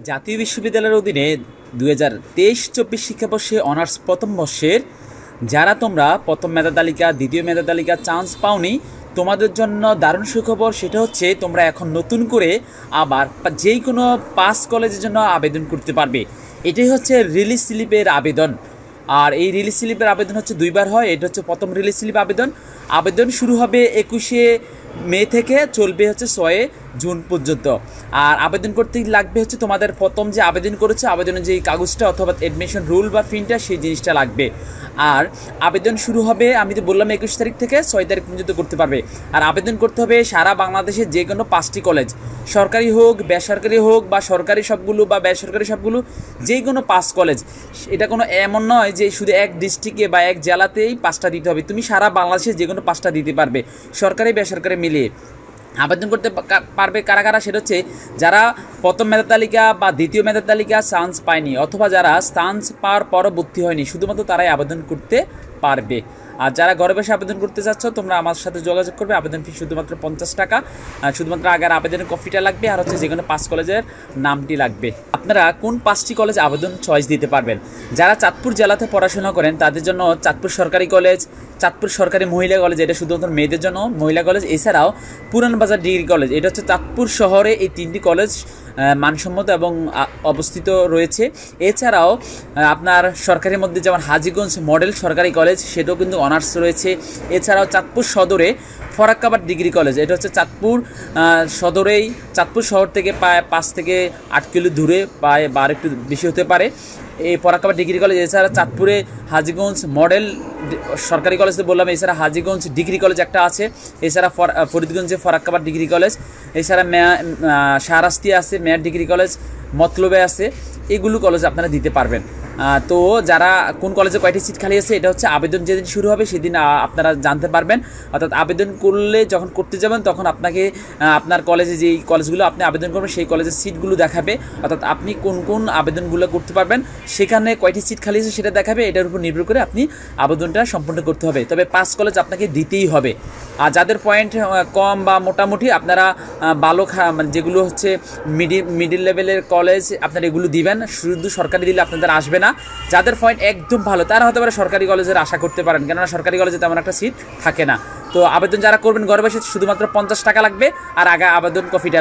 জাতীয় বিশ্ববিদ্যালয়ের অধীনে 2023-24 শিক্ষাবর্ষে অনার্স প্রথম বর্ষের যারা তোমরা প্রথম মেধা তালিকা দ্বিতীয় মেধা তালিকা চান্স পাওনি, তোমাদের জন্য দারুণ সুখবর। সেটা হচ্ছে তোমরা এখন নতুন করে আবার যেই কোনো পাস কলেজের জন্য আবেদন করতে পারবে। এটাই হচ্ছে রিলিজ স্লিপের আবেদন। আর এই রিলিজ স্লিপের আবেদন হচ্ছে দুইবার হয়। এটা হচ্ছে প্রথম রিলিজ স্লিপ আবেদন শুরু হবে 21শে মে থেকে, চলবে হচ্ছে 6 জুন পর্যন্ত। আর আবেদন করতে লাগবে হচ্ছে তোমাদের প্রথম যে আবেদন করেছে আবেদনের যে কাগজটা অথবা অ্যাডমিশন রুল বা ফিনটা, সেই জিনিসটা লাগবে। আর আবেদন শুরু হবে, আমি তো বললাম 21 তারিখ থেকে 6 তারিখ পর্যন্ত করতে পারবে। আর আবেদন করতে হবে সারা বাংলাদেশের যে কোনো 5টি কলেজ, সরকারি হোক বেসরকারি হোক বা সরকারি সবগুলো বা বেসরকারি সবগুলো, যে কোনো 5 কলেজ। এটা কোনো এমন নয় যে শুধু এক ডিস্ট্রিক্টে বা এক জেলাতেই 5টা দিতে হবে, তুমি সারা বাংলাদেশের যে কোনো 5টা দিতে পারবে, সরকারি বেসরকারি মিলিয়ে। আবেদন করতে পারবে কারা কারা? সেটা হচ্ছে যারা প্রথম মেধা তালিকা বা দ্বিতীয় মেধা তালিকা চান্স পায়নি, অথবা যারা চান্স পাওয়ার পরবর্তী হয়নি, শুধুমাত্র তারাই আবেদন করতে পারবে। আর যারা ঘরে বসে আবেদন করতে চাচ্ছ, তোমরা আমার সাথে যোগাযোগ করবে। আবেদন ফি শুধুমাত্র 50 টাকা। আর শুধুমাত্র আগের আবেদনের কপিটা লাগবে, আর হচ্ছে যে কোনো 5 কলেজের নামটি লাগবে। আপনারা কোন 5টি কলেজ আবেদন চয়েস দিতে পারবেন? যারা চাঁদপুর জেলাতে পড়াশোনা করেন তাদের জন্য চাঁদপুর সরকারি কলেজ, চাঁদপুর সরকারি মহিলা কলেজ, এটা শুধুমাত্র মেয়েদের জন্য মহিলা কলেজ। এছাড়াও পুরান বাজার ডিগ্রি কলেজ, এটা হচ্ছে চাঁদপুর শহরে এই 3টি কলেজ মানসম্মত এবং অবস্থিত রয়েছে। এছাড়াও আপনার সরকারের মধ্যে যেমন হাজীগঞ্জ মডেল সরকারি কলেজ, সেটাও কিন্তু অনার্স রয়েছে। এছাড়াও চাঁদপুর সদরে ফরাক্কাবাদ ডিগ্রি কলেজ, এটা হচ্ছে চাঁদপুর সদরেই, চাঁদপুর শহর থেকে প্রায় 5 থেকে 8 কিলো দূরে, প্রায় বা একটু বেশি হতে পারে এই ফরাক্কাবাদ ডিগ্রি কলেজ। এছাড়া চাঁদপুরে হাজীগঞ্জ মডেল সরকারি কলেজ বললাম, এছাড়া হাজীগঞ্জ ডিগ্রি কলেজ একটা আছে। এছাড়া ফরিদগঞ্জে ফরাক্কাবাদ ডিগ্রি কলেজ, এছাড়া শাহরাস্তি আছে মেয়ার ডিগ্রি কলেজ, মতলবে আছে। এগুলো কলেজ আপনারা দিতে পারবেন। তো যারা কোন কলেজে কয়টি সিট খালি আছে, এটা হচ্ছে আবেদন যেদিন শুরু হবে সেদিন আপনারা জানতে পারবেন। অর্থাৎ আবেদন করলে যখন করতে যাবেন তখন আপনাকে আপনার কলেজে যেই কলেজগুলো আপনি আবেদন করবেন সেই কলেজের সিটগুলো দেখাবে। অর্থাৎ আপনি কোন কোন আবেদনগুলো করতে পারবেন, সেখানে কয়টি সিট খালি আছে সেটা দেখাবে। এটার উপর নির্ভর করে আপনি আবেদনটা সম্পূর্ণ করতে হবে। তবে 5 কলেজ আপনাকে দিতেই হবে। আর যাদের পয়েন্ট কম বা মোটামুটি, আপনারা ভালো যেগুলো হচ্ছে মিডিল লেভেলের কলেজ আপনারা এগুলো দিবেন। শুধু সরকারি দিলে আপনাদের আসবে না। যাদের পয়েন্ট একদম ভালো তারা হতে পারে সরকারি কলেজের আশা করতে পারেন, কেননা সরকারি কলেজে তেমন একটা সিট থাকে না। তো আবেদন যারা করবেন ঘরে বসে, শুধুমাত্র 50 টাকা লাগবে। আর আগে আবেদন কপিটা